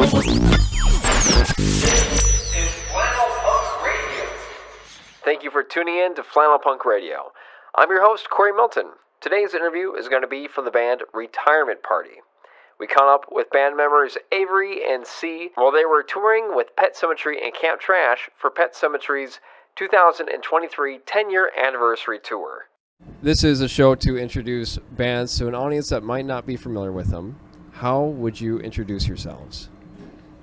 Thank you for tuning in to Flannel Punk Radio. I'm your host, Corey Milton. Today's interview is going to be from the band Retirement Party. We caught up with band members Avery and C while they were touring with Pet Sematary and Camp Trash for Pet Sematary's 2023 10-year anniversary tour. This is a show to introduce bands to an audience that might not be familiar with them. How would you introduce yourselves?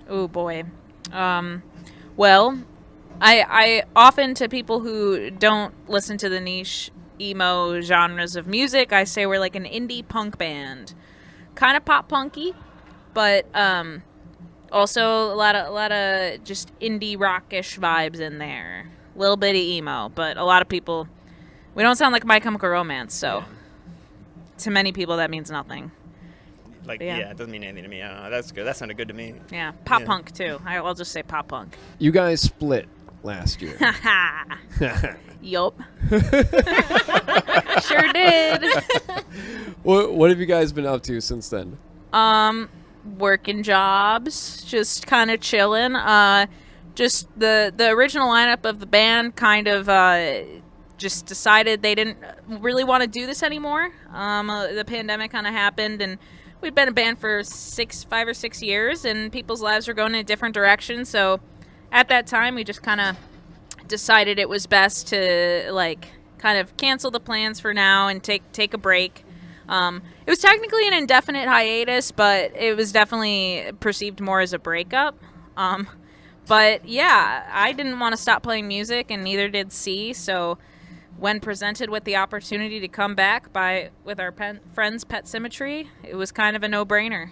Oh boy. Well, I often, to people who don't listen to the niche emo genres of music, I say we're like an indie punk band. Kind of pop punky, but also a lot of just indie rockish vibes in there. A little bit of emo, but a lot of people, we don't sound like My Chemical Romance, so to many people that means nothing. Like, yeah, it doesn't mean anything to me. I don't know. That's good. That sounded good to me. Yeah, pop punk too. I'll just say pop punk. You guys split last year. Yup. Sure did. What have you guys been up to since then? Working jobs, just kind of chilling. Just the original lineup of the band kind of just decided they didn't really want to do this anymore. The pandemic kind of happened, and we'd been a band for 5 or 6 years, and people's lives were going in a different direction. So at that time, we just kind of decided it was best to kind of cancel the plans for now and take a break. It was technically an indefinite hiatus, but it was definitely perceived more as a breakup. But yeah, I didn't want to stop playing music, and neither did C. So when presented with the opportunity to come back with our friends Pet Sematary, it was kind of a no-brainer.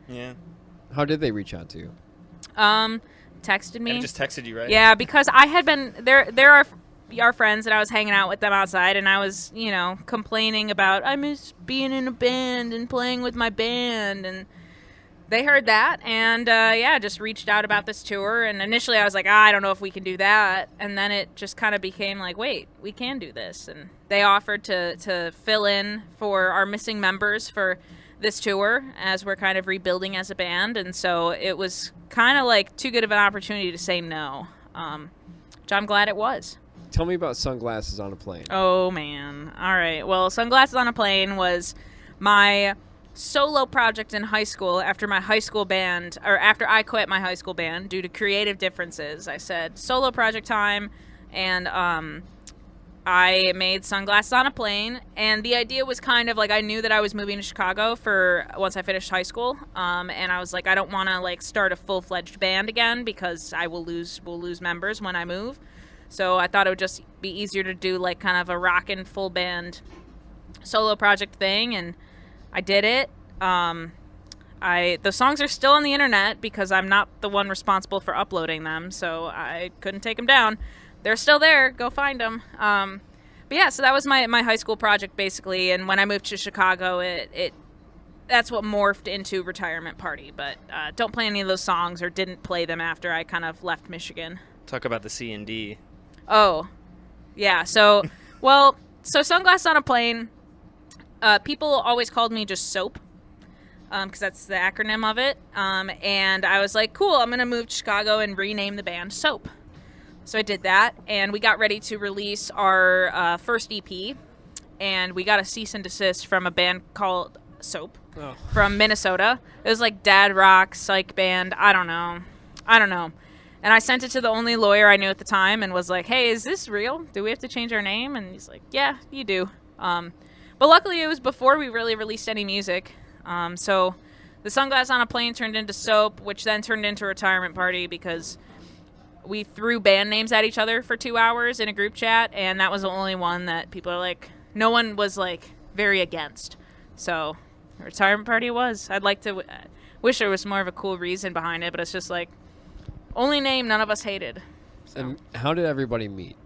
Yeah. How did they reach out to you? Texted me. And just texted you, right? Yeah, because I had been there are our friends, and I was hanging out with them outside, and I was, complaining about I miss being in a band and playing with my band, and they heard that, and just reached out about this tour. And initially I was like, I don't know if we can do that, and then it just kind of became like, wait, we can do this. And they offered to fill in for our missing members for this tour as we're kind of rebuilding as a band, and so it was kind of like too good of an opportunity to say no, which I'm glad it was. Tell me about Sunglasses on a Plane. Oh man. All right, well, Sunglasses on a Plane was my solo project in high school after I quit my high school band due to creative differences. I said solo project time, and I made Sunglasses on a Plane, and the idea was kind of like I knew that I was moving to Chicago once I finished high school, and I was like, I don't want to start a full-fledged band again because we'll lose members when I move. So I thought it would just be easier to do kind of a rockin' full band solo project thing, and I did it. The songs are still on the internet because I'm not the one responsible for uploading them, so I couldn't take them down. They're still there. Go find them. But yeah, so that was my high school project basically. And when I moved to Chicago, that's what morphed into Retirement Party. But don't play any of those songs, or didn't play them after I kind of left Michigan. Talk about the C and D. Oh, yeah. So Sunglasses on a Plane. People always called me just SOAP, because that's the acronym of it. And I was like, cool, I'm gonna move to Chicago and rename the band SOAP. So I did that, and we got ready to release our first EP, and we got a cease and desist from a band called Soap from Minnesota. It was like dad rock, psych band. I don't know. And I sent it to the only lawyer I knew at the time and was like, hey, is this real? Do we have to change our name? And he's like, yeah, you do. But luckily it was before we really released any music. So the Sunglasses on a Plane turned into Soap, which then turned into Retirement Party because we threw band names at each other for 2 hours in a group chat, and that was the only one that people are like, no one was very against. So Retirement Party was. I'd like to wish there was more of a cool reason behind it, but it's just only name none of us hated. So. And how did everybody meet?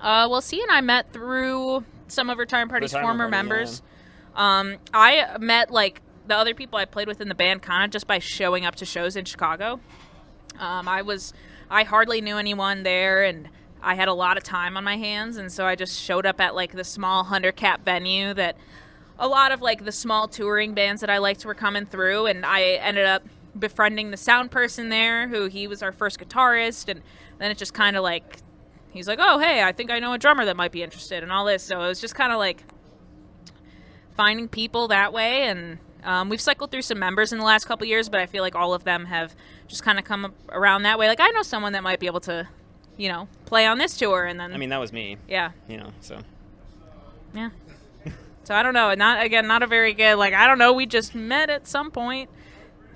Well, C and I met through some of Retirement Party's former members. Yeah. I met the other people I played with in the band kind of just by showing up to shows in Chicago. I hardly knew anyone there, and I had a lot of time on my hands, and so I just showed up at the small 100-cap venue that a lot of the small touring bands that I liked were coming through, and I ended up befriending the sound person there, who he was our first guitarist, and then it just kind of like, he's like, oh, hey, I think I know a drummer that might be interested, and all this. So it was just kind of like finding people that way, and we've cycled through some members in the last couple years, but I feel like all of them have just kind of come around that way. Like, I know someone that might be able to, play on this tour, and then... I mean, that was me. Yeah. So... Yeah. So I don't know. Not a very good, I don't know. We just met at some point,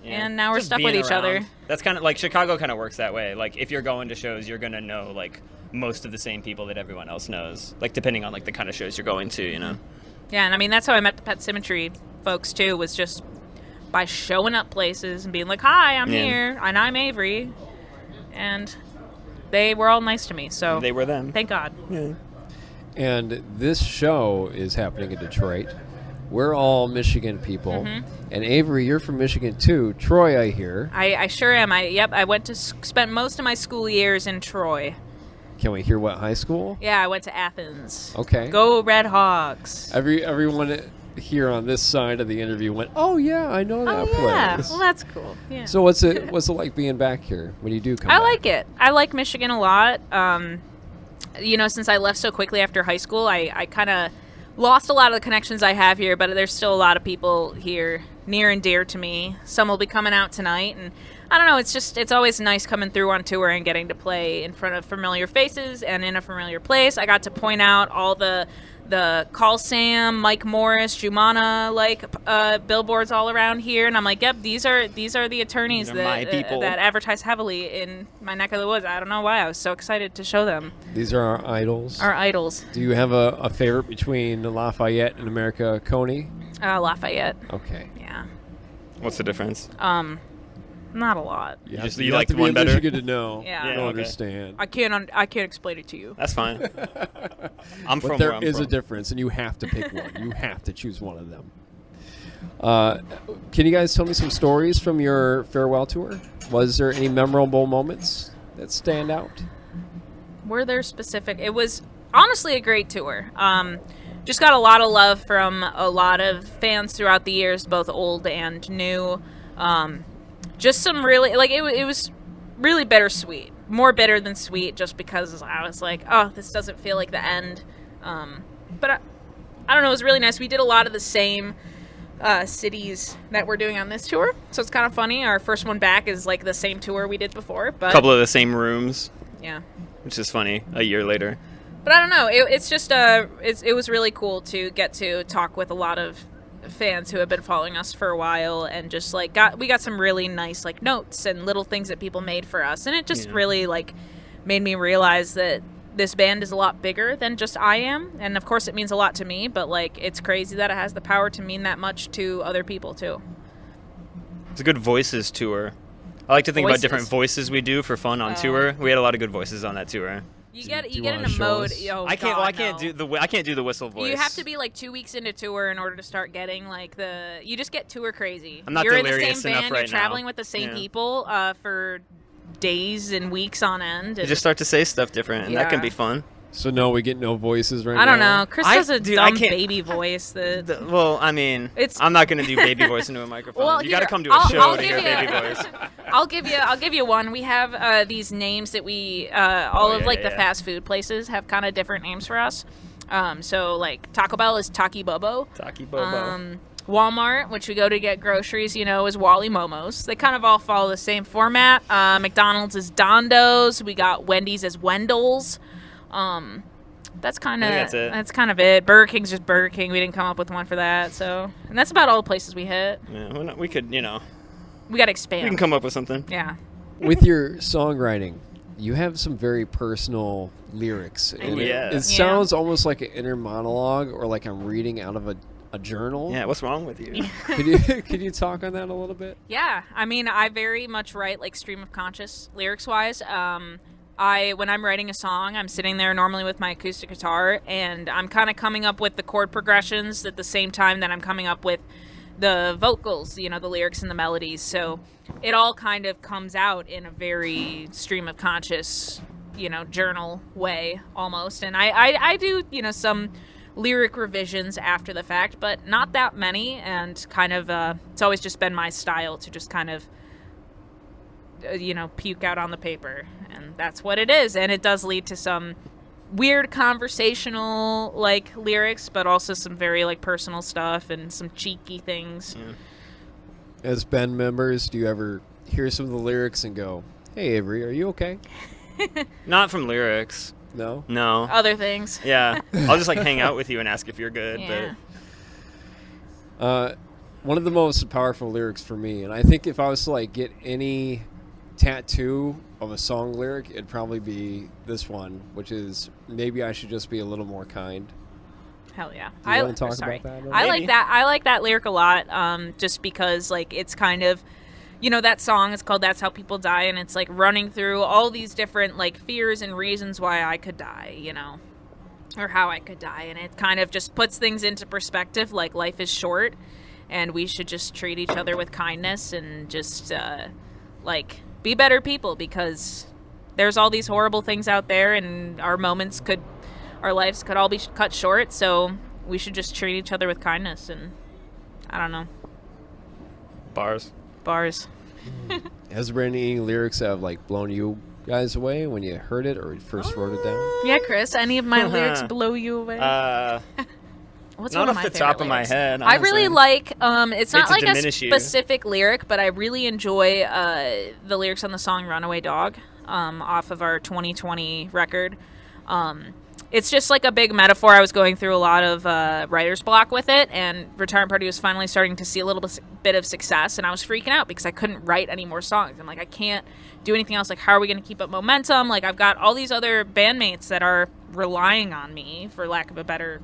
and now we're Just stuck with being each around. other. That's kind of like Chicago kind of works that way. Like, if you're going to shows, you're going to know, most of the same people that everyone else knows. Depending on, the kind of shows you're going to, Yeah, and I mean, that's how I met the Pet Symmetry folks, too, was just by showing up places and being like, hi, I'm here, and I'm Avery. And they were all nice to me, so... They were them. Thank God. Yeah. And this show is happening in Detroit. We're all Michigan people. Mm-hmm. And Avery, you're from Michigan too. Troy, I hear. I sure am. I went to spent most of my school years in Troy. Can we hear what high school? Yeah, I went to Athens. Okay. Go Red Hawks. Everyone here on this side of the interview went, oh yeah, I know that yeah. place. Well, that's cool. Yeah. So what's it like being back here when you do come back? I like it. I like Michigan a lot. Since I left so quickly after high school, I kind of lost a lot of the connections I have here, but there's still a lot of people here near and dear to me. Some will be coming out tonight, and I don't know, it's always nice coming through on tour and getting to play in front of familiar faces and in a familiar place. I got to point out all the Call Sam, Mike Morris, Jumana billboards all around here, and I'm like, yep, these are the attorneys my people. that advertise heavily in my neck of the woods. I don't know why I was so excited to show them. These are our idols. Our idols. Do you have a favorite between Lafayette and America Coney? Lafayette. Okay. Yeah. What's the difference? Not a lot. You have like to be one in better? Michigan to know. Yeah. Yeah, I don't okay. understand. I can't explain it to you. That's fine. I'm But from there where I'm is from. a difference, and you have to pick one. You have to choose one of them. Can you guys tell me some stories from your farewell tour? Was there any memorable moments that stand out? Were there specific? It was honestly a great tour. Just got a lot of love from a lot of fans throughout the years, both old and new. Just some really, it was really bittersweet. More bitter than sweet, just because I was like, oh, this doesn't feel like the end. But I don't know, it was really nice. We did a lot of the same cities that we're doing on this tour, so it's kind of funny. Our first one back is the same tour we did before. But A couple of the same rooms, yeah. which is funny, a year later. But I don't know. It's just it was really cool to get to talk with a lot of fans who have been following us for a while, and just we got some really nice notes and little things that people made for us, and it just really made me realize that this band is a lot bigger than just I am, and of course it means a lot to me, but it's crazy that it has the power to mean that much to other people too. It's a good voices tour. I like to think about Voices. different voices we do for fun on tour. We had a lot of good voices on that tour. You Do get you in wanna a show mode. us? Oh, I can't. God, I can't no. do the whistle voice. You have to be 2 weeks into tour in order to start getting you just get tour crazy. I'm not You're in the delirious same enough band, right you're traveling now. with the same Yeah. people for days and weeks on end. You and- just start to say stuff different, and that can Yeah. be fun. So no, we get no voices right now? I don't know. Chris I- does a dude, I dumb can't- baby voice that. Well, I mean, It's- I'm not gonna do baby voice into a microphone. Well, you got to here, come to a show I'll to give hear you- baby voice. I'll give you one. We have these names that we all of yeah, the yeah. fast food places have kind of different names for us. So Taco Bell is Taki Bobo. Taki Bobo. Walmart, which we go to get groceries, is Wally Momos. They kind of all follow the same format. McDonald's is Dondo's. We got Wendy's as Wendell's. That's kind I think that's it. That's kind of it. Burger King's just Burger King. We didn't come up with one for that. And that's about all the places we hit. Yeah, we could, We got to we can expand. come up with something. Yeah. With your songwriting, you have some very personal lyrics. And Yeah. it sounds almost like an inner monologue, or like I'm reading out of a journal. Yeah, what's wrong with you? Could you talk on that a little bit? Yeah, I mean, I very much write stream of conscious lyrics wise. When I'm writing a song, I'm sitting there normally with my acoustic guitar, and I'm kind of coming up with the chord progressions at the same time that I'm coming up with the vocals, the lyrics and the melodies. So it all kind of comes out in a very stream of conscious, journal way almost. And I do, some lyric revisions after the fact, but not that many. And kind of, it's always just been my style to just kind of puke out on the paper. And that's what it is. And it does lead to some weird conversational, like, lyrics, but also some very, like, personal stuff and some cheeky things. Yeah. As band members, do you ever hear some of the lyrics and go, "Hey, Avery, are you okay?" Not from lyrics. No? No. Other things. Yeah. I'll just, like, hang out with you and ask if you're good. Yeah. One of the most powerful lyrics for me, and I think if I was to, like, get any tattoo of a song lyric, it'd probably be this one, which is, "Maybe I should just be a little more kind." Hell yeah. Do you want to talk about that? I Maybe. like that. I like that lyric a lot, just because, like, it's kind of, that song is called That's How People Die, and it's, like, running through all these different, like, fears and reasons why I could die, or how I could die, and it kind of just puts things into perspective, like, life is short, and we should just treat each other with kindness and just, be better people, because there's all these horrible things out there, and our lives could all be cut short, so we should just treat each other with kindness, and I don't know. Bars. Has there been any lyrics that have, like, blown you guys away when you heard it or first wrote it down? Yeah, Chris, any of my lyrics blow you away? What's Not one of off my the top favorite of my lyrics? head, I really honestly. like, it's not Hate like to a diminish you. specific lyric, but I really enjoy the lyrics on the song Runaway Dog off of our 2020 record. It's just like a big metaphor. I was going through a lot of writer's block with it, and Retirement Party was finally starting to see a little bit of success, and I was freaking out because I couldn't write any more songs. I'm like, I can't do anything else. Like, how are we going to keep up momentum? Like, I've got all these other bandmates that are relying on me, for lack of a better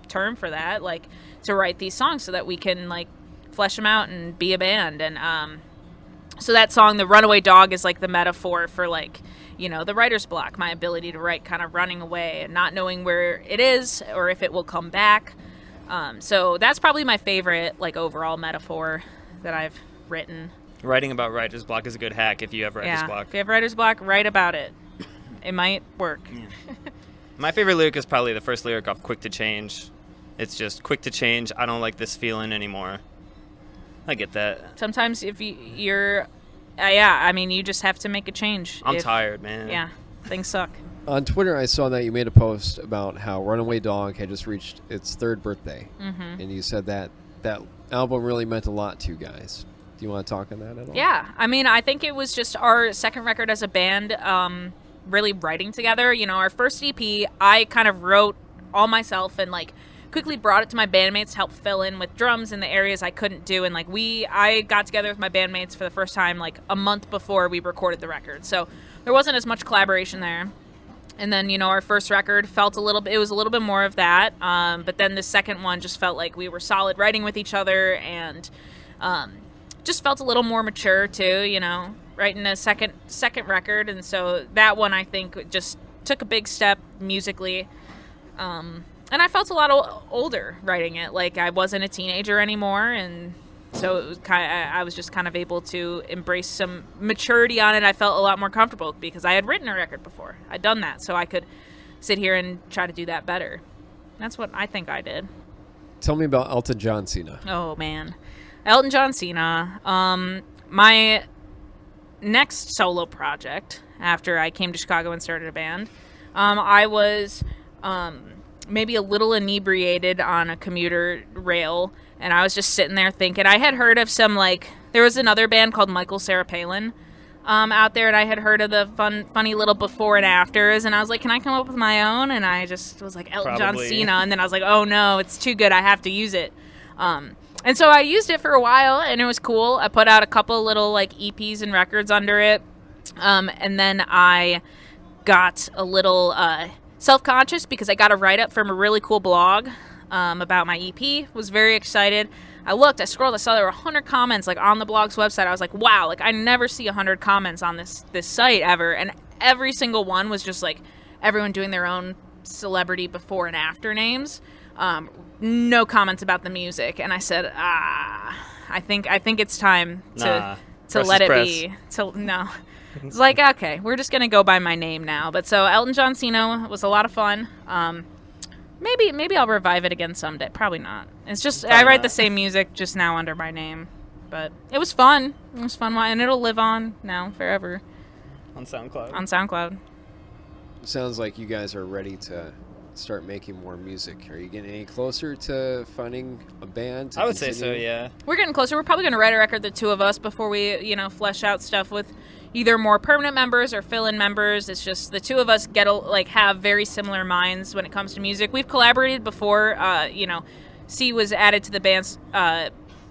term for that, like, to write these songs so that we can, like, flesh them out and be a band. And so that song, The Runaway Dog, is like the metaphor for, like, the writer's block, my ability to write kind of running away and not knowing where it is or if it will come back. So that's probably my favorite, like, overall metaphor that I've written. Writing about writer's block is a good hack if you have writer's block. If you have writer's block, write about it. It might work. My favorite lyric is probably the first lyric off Quick to Change. It's just, quick to change, I don't like this feeling anymore. I get that. Sometimes if you're... you just have to make a change. I'm tired, man. Yeah, things suck. On Twitter, I saw that you made a post about how Runaway Dog had just reached its 3rd birthday. Mm-hmm. And you said that album really meant a lot to you guys. Do you want to talk on that at all? Yeah, I think it was just our second record as a band, really writing together. Our first EP, I kind of wrote all myself and, like, quickly brought it to my bandmates to help fill in with drums in the areas I couldn't do. And, like, I got together with my bandmates for the first time, like, a month before we recorded the record. So there wasn't as much collaboration there. And then, our first record it was a little bit more of that. But then the second one just felt like we were solid writing with each other, and just felt a little more mature too, writing a second record. And so that one, I think, just took a big step musically. And I felt a lot older writing it. Like, I wasn't a teenager anymore, and so it was I was just kind of able to embrace some maturity on it. I felt a lot more comfortable because I had written a record before. I'd done that, so I could sit here and try to do that better. That's what I think I did. Tell me about Elton John Cena. Oh, man. Elton John Cena. My next solo project after I came to Chicago and started a band, I was... maybe a little inebriated on a commuter rail, and I was just sitting there thinking. I had heard of some, like, there was another band called Michael Sarah Palin out there, and I had heard of the funny little before and afters, and I was like, can I come up with my own? And I just was like, Elton John Cena, and then I was like, oh no, it's too good, I have to use it. And so I used it for a while, and it was cool. I put out a couple little, like, EPs and records under it, and then I got a little self-conscious because I got a write-up from a really cool blog about my EP. Was very excited. I scrolled, I saw there were 100 comments, like, on the blog's website. I was like, wow, like, I never see 100 comments on this site ever. And every single one was just, like, everyone doing their own celebrity before and after names. No comments about the music. And I said, I think it's time to let it be. No. It's like, okay, we're just gonna go by my name now. But so Elton John Cena was a lot of fun. Maybe I'll revive it again someday. Probably not. It's just I write the same music just now under my name. But it was fun. It was fun, and it'll live on now forever On SoundCloud. on SoundCloud. Sounds like you guys are ready to start making more music. Are you getting any closer to finding a band? I would say so, yeah. We're getting closer. We're probably going to write a record, the two of us, before we, flesh out stuff with either more permanent members or fill-in members. It's just the two of us have very similar minds when it comes to music. We've collaborated before. C was added to the bands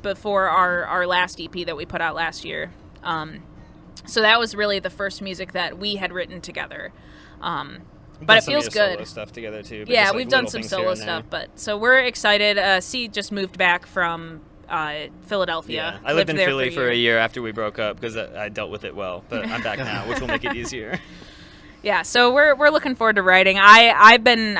before our last EP that we put out last year. So that was really the first music that we had written together. But it feels good. Solo stuff together too. Yeah, just, we've done some solo stuff, but so we're excited. C just moved back from Philadelphia. Yeah. I lived in there Philly for a year after we broke up because I dealt with it well, but I'm back now, which will make it easier. Yeah, so we're looking forward to writing. I'm taking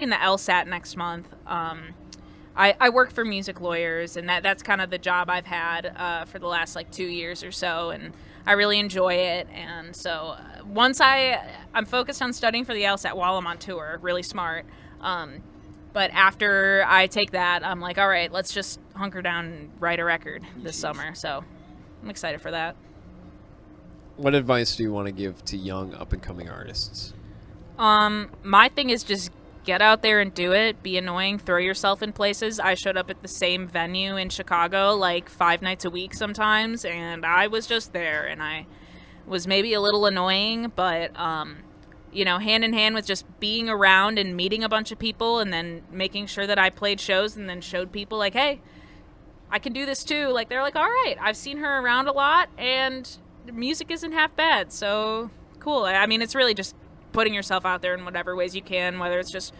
the LSAT next month. I work for music lawyers, and that's kind of the job I've had for the last 2 years or so, and I really enjoy it. And so once I'm focused on studying for the LSAT while I'm on tour, really smart. But after I take that, I'm like, all right, let's just hunker down and write a record this summer. So I'm excited for that. What advice do you want to give to young up-and-coming artists? My thing is just get out there and do it. Be annoying. Throw yourself in places. I showed up at the same venue in Chicago 5 nights a week sometimes, and I was just there, and I was maybe a little annoying, but hand in hand with just being around and meeting a bunch of people, and then making sure that I played shows and then showed people hey, I can do this too. They're like, all right, I've seen her around a lot, and music isn't half bad, so cool. I mean, it's really just putting yourself out there in whatever ways you can, whether it's just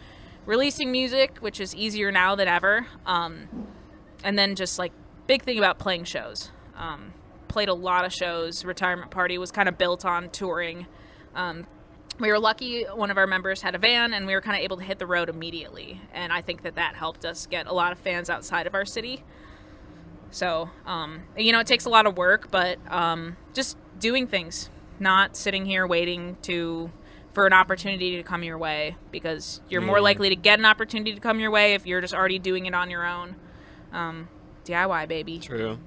releasing music, which is easier now than ever, and then just big thing about playing shows. Played a lot of shows. Retirement Party was kind of built on touring. We were lucky one of our members had a van, and we were kind of able to hit the road immediately, and I think that helped us get a lot of fans outside of our city. So, it takes a lot of work, but just doing things, not sitting here waiting for an opportunity to come your way, because you're more likely to get an opportunity to come your way if you're just already doing it on your own. DIY, baby. True.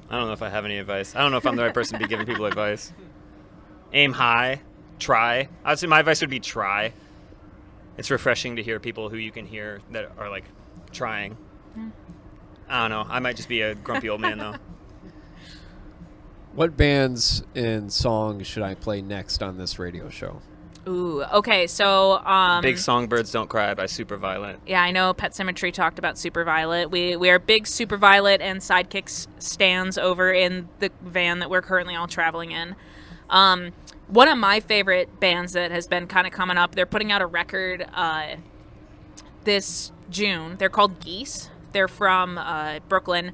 I don't know if I have any advice. I don't know if I'm the right person to be giving people advice. Aim high. Try. I would say my advice would be try. It's refreshing to hear people who you can hear that are trying. I don't know. I might just be a grumpy old man, though. What bands and songs should I play next on this radio show? Ooh, okay, so... Big Songbirds Don't Cry by Superviolent. Yeah, I know Pet Sematary talked about Superviolent. We are big Superviolent and Sidekicks stands over in the van that we're currently all traveling in. One of my favorite bands that has been kind of coming up, they're putting out a record this June. They're called Geese. They're from Brooklyn.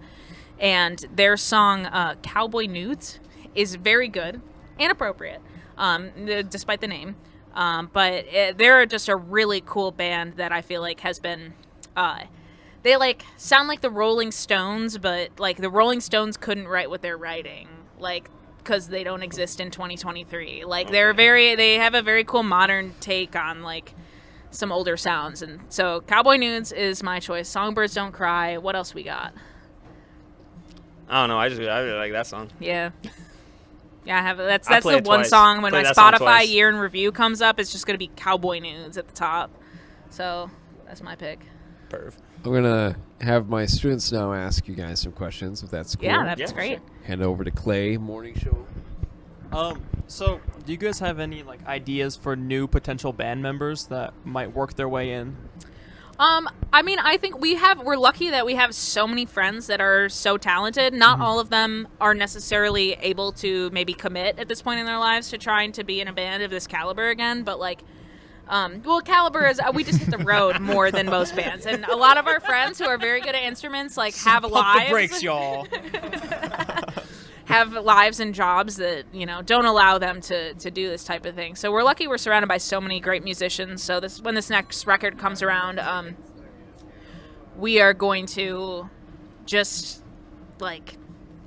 And their song, Cowboy Nudes, is very good and appropriate, despite the name. But they're just a really cool band that I feel has been... they, sound like the Rolling Stones, but, the Rolling Stones couldn't write what they're writing, because they don't exist in 2023. They have a very cool modern take on, some older sounds. And so Cowboy Nudes is my choice. Songbirds Don't Cry. What else we got? I don't know. I really like that song. Yeah. Yeah, I have. That's play the it one twice. song when Play my that song Spotify twice. year in review comes up, it's just going to be Cowboy Nudes at the top. So that's my pick. Perv. I'm going to have my students now ask you guys some questions, if that's cool. Yeah, that's Yeah, great. Hand over to Clay, morning show. So do you guys have any ideas for new potential band members that might work their way in? I mean, I think we're lucky that we have so many friends that are so talented. Not all of them are necessarily able to maybe commit at this point in their lives to trying to be in a band of this caliber again, but caliber is, we just hit the road more than most bands. And a lot of our friends who are very good at instruments, have Pump lives. the brakes, y'all. Have lives and jobs that, don't allow them to do this type of thing. So we're lucky we're surrounded by so many great musicians. So when this next record comes around, we are going to just,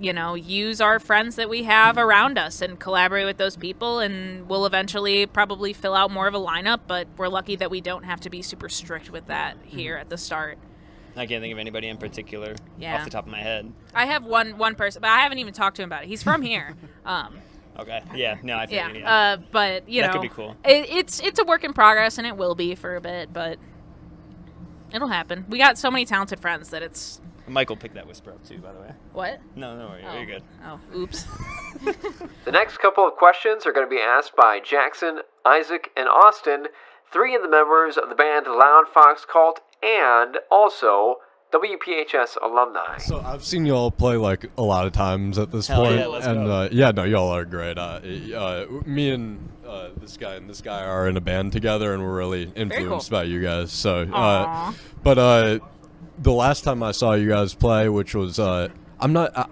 use our friends that we have around us and collaborate with those people, and we'll eventually probably fill out more of a lineup, but we're lucky that we don't have to be super strict with that here at the start. I can't think of anybody in particular off the top of my head. I have one person, but I haven't even talked to him about it. He's from here. Okay. Yeah. No, I think. Yeah. But you know, that could be cool. It's a work in progress, and it will be for a bit, but it'll happen. We got so many talented friends that it's. Michael picked that whisper up too, by the way. What? No, you're good. Oh, oops. The next couple of questions are going to be asked by Jackson, Isaac, and Austin, 3 of the members of the band Loud Fox Cult, and also WPHS alumni. So I've seen y'all play like a lot of times at this Hell point, yeah, let's and go. no, y'all are great. Me and this guy are in a band together, and we're really influenced by you guys. So, but the last time I saw you guys play, which was I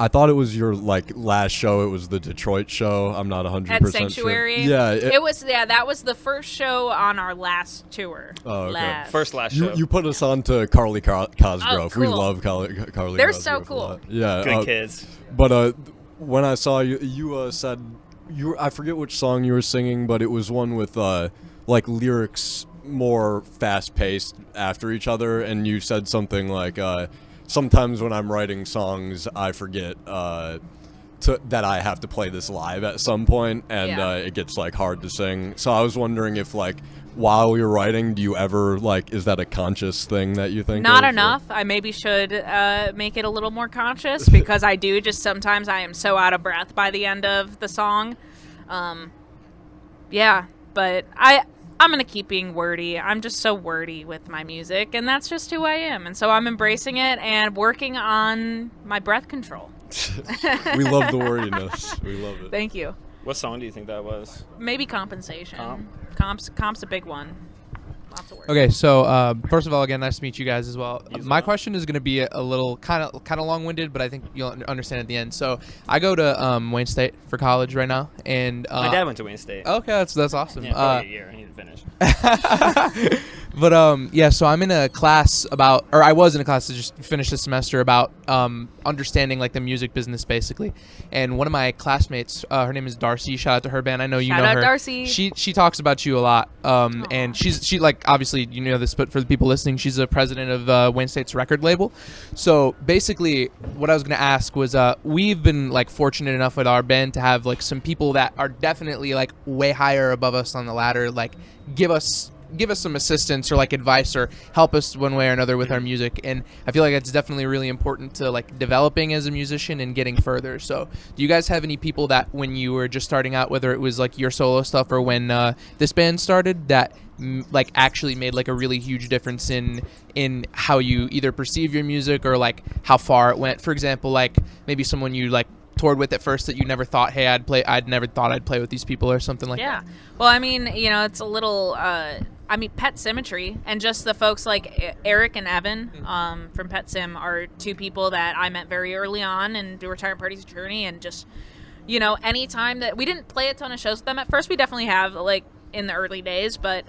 thought it was your like last show. It was the Detroit show. I'm not 100% At Sanctuary. sure. Yeah, it was. Yeah, that was the first show on our last tour. Oh, okay. Last show. You put us on to Carly Cosgrove. Oh, cool. We love Carly. They're Cosgrove so a cool. lot. Yeah, Good kids. But when I saw you, you said I forget which song you were singing, but it was one with like lyrics more fast-paced after each other, and you said something like. Sometimes when I'm writing songs, I forget that I have to play this live at some point, and it gets like hard to sing. So I was wondering if like while you're writing, do you ever like is that a conscious thing that you think? Not of, enough. I maybe should make it a little more conscious because I do just sometimes I am so out of breath by the end of the song. Yeah, but I'm going to keep being wordy. I'm just so wordy with my music, and that's just who I am. And so I'm embracing it and working on my breath control. We love the wordiness. We love it. Thank you. What song do you think that was? Maybe compensation. Comp's a big one. Lots of work. Okay, so first of all, again, nice to meet you guys as well. You as My well. question is going to be a little kind of long-winded, but I think you'll understand at the end. So I go to Wayne State for college right now, and My dad went to Wayne State. Okay, that's awesome. Yeah, for like a year. I need to finish. But yeah, so I'm in a class I was in a class that just finished this semester about understanding like the music business basically. And one of my classmates, her name is Darcy. Shout out to her band. I know you Shout know out her. Darcy. She talks about you a lot. And she like obviously you know this, but for the people listening, she's a president of Wayne State's record label. So basically, what I was gonna ask was, we've been like fortunate enough with our band to have like some people that are definitely like way higher above us on the ladder, like give us some assistance or like advice or help us one way or another with our music. And I feel like it's definitely really important to like developing as a musician and getting further. So do you guys have any people that when you were just starting out, whether it was like your solo stuff or when this band started, that like actually made like a really huge difference in how you either perceive your music or like how far it went? For example, like maybe someone you like toured with at first that you never thought, hey, I'd never thought I'd play with these people or something like that. Well, I mean, you know, it's a little Pet Symmetry and just the folks like Eric and Evan from Pet Sim are 2 people that I met very early on in the Retirement Party's journey. And just, you know, anytime that we didn't play a ton of shows with them at first, we definitely have like in the early days, but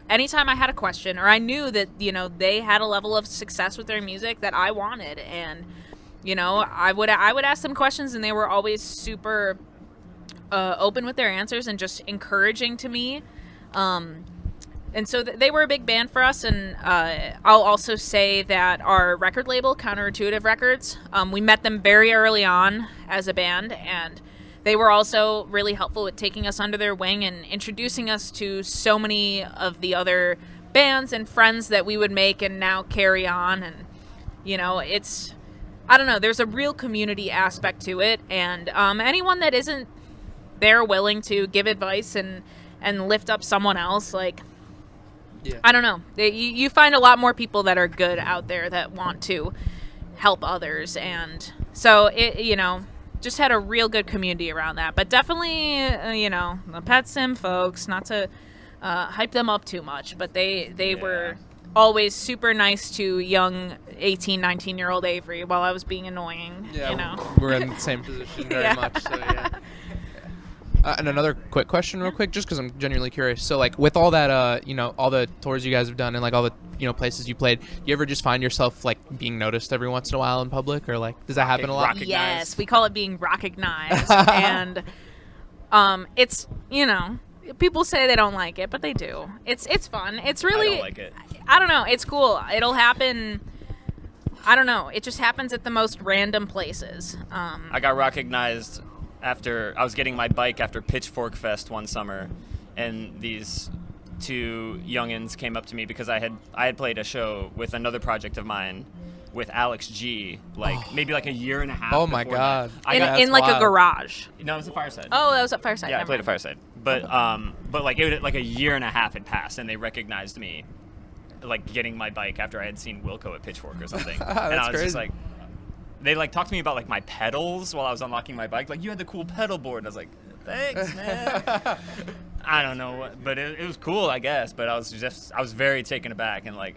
anytime I had a question or I knew that, you know, they had a level of success with their music that I wanted, and you know, I would ask them questions, and they were always super open with their answers and just encouraging to me. And so they were a big band for us. And I'll also say that our record label, Counterintuitive Records, we met them very early on as a band, and they were also really helpful with taking us under their wing and introducing us to so many of the other bands and friends that we would make and now carry on. And, you know, I don't know, there's a real community aspect to it, and anyone that isn't there willing to give advice and lift up someone else, like, I don't know, you find a lot more people that are good out there that want to help others, and so it, you know, just had a real good community around that. But definitely, you know, the Pet Sim folks, not to hype them up too much, but they were always super nice to young 18, 19-year-old Avery while I was being annoying. Yeah, you know? We're in the same position very much. So yeah. And another quick question real quick, just because I'm genuinely curious. So like with all that, you know, all the tours you guys have done and like all the, you know, places you played, you ever just find yourself like being noticed every once in a while in public, or like does that happen a lot? Yes, we call it being recognized. And it's, you know, people say they don't like it, but they do. It's fun. It's really, I don't like it. I don't know. It's cool. It'll happen I don't know. It just happens at the most random places. I got recognized after I was getting my bike after Pitchfork Fest one summer, and these two youngins came up to me because I had played a show with another project of mine with Alex G, maybe like a year and a half. Oh my before God! that. In like wild. a garage. No, it was a Fireside. Oh, that was at Fireside. Yeah, I Never played mind. at Fireside, but like it was like a year and a half had passed, and they recognized me, like getting my bike after I had seen Wilco at Pitchfork or something, and I was crazy. just like, they like talked to me about like my pedals while I was unlocking my bike, like you had the cool pedal board, and I was like, thanks, man. I don't know what, but it was cool, I guess. But I was very taken aback and like,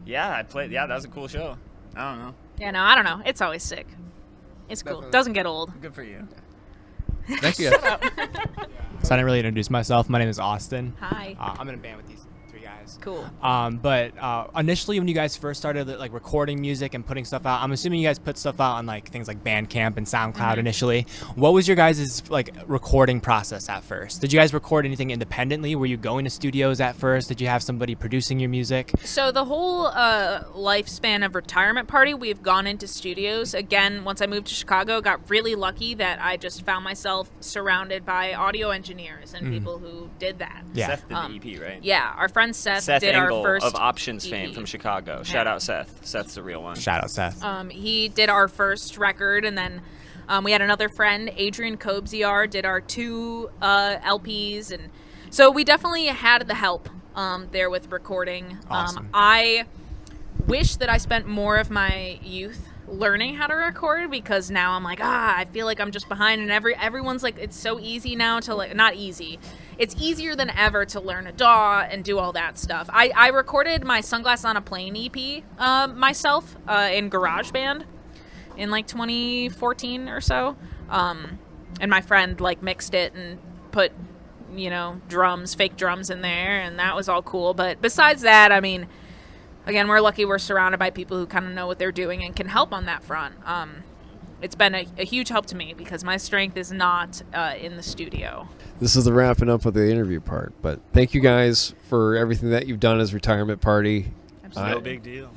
yeah, I played, yeah, that was a cool show. I don't know. Yeah, no, I don't know. It's always sick. It's cool. Definitely. Doesn't get old. Good for you. Thank you. So I didn't really introduce myself. My name is Austin. Hi. I'm in a band with these three guys. Cool. But initially, when you guys first started like recording music and putting stuff out, I'm assuming you guys put stuff out on like things like Bandcamp and SoundCloud initially. What was your guys' like recording process at first? Did you guys record anything independently? Were you going to studios at first? Did you have somebody producing your music? So the whole lifespan of Retirement Party, we've gone into studios. Again, once I moved to Chicago, got really lucky that I just found myself surrounded by audio engineers and people who did that. Yeah. Seth did the EP, right? Yeah, our friend Seth did Engel our first of Options EP. fame from Chicago. Shout out Seth. Seth's the real one. Shout out Seth. He did our first record, and then we had another friend, Adrian Kobziar, did our 2 LPs, and so we definitely had the help there with recording. Awesome. I wish that I spent more of my youth learning how to record, because now I'm like, I feel like I'm just behind, and everyone's like, it's so easy now to, like, not easy. It's easier than ever to learn a DAW and do all that stuff. I recorded my Sunglasses on a Plane EP myself in GarageBand in like 2014 or so. And my friend like mixed it and put, drums, fake drums in there, and that was all cool. But besides that, I mean, again, we're lucky we're surrounded by people who kind of know what they're doing and can help on that front. It's been a huge help to me because my strength is not in the studio. This is the wrapping up of the interview part, but thank you guys for everything that you've done as Retirement Party. No big deal.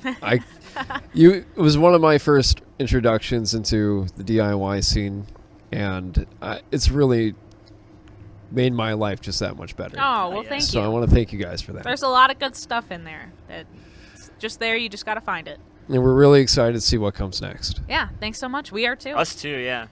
It was one of my first introductions into the DIY scene, and it's really made my life just that much better. Oh, well, thank So I you. want to thank you guys for that. There's a lot of good stuff in there. It's just there. You just got to find it. And we're really excited to see what comes next. Yeah, thanks so much. We are too. Us too, yeah.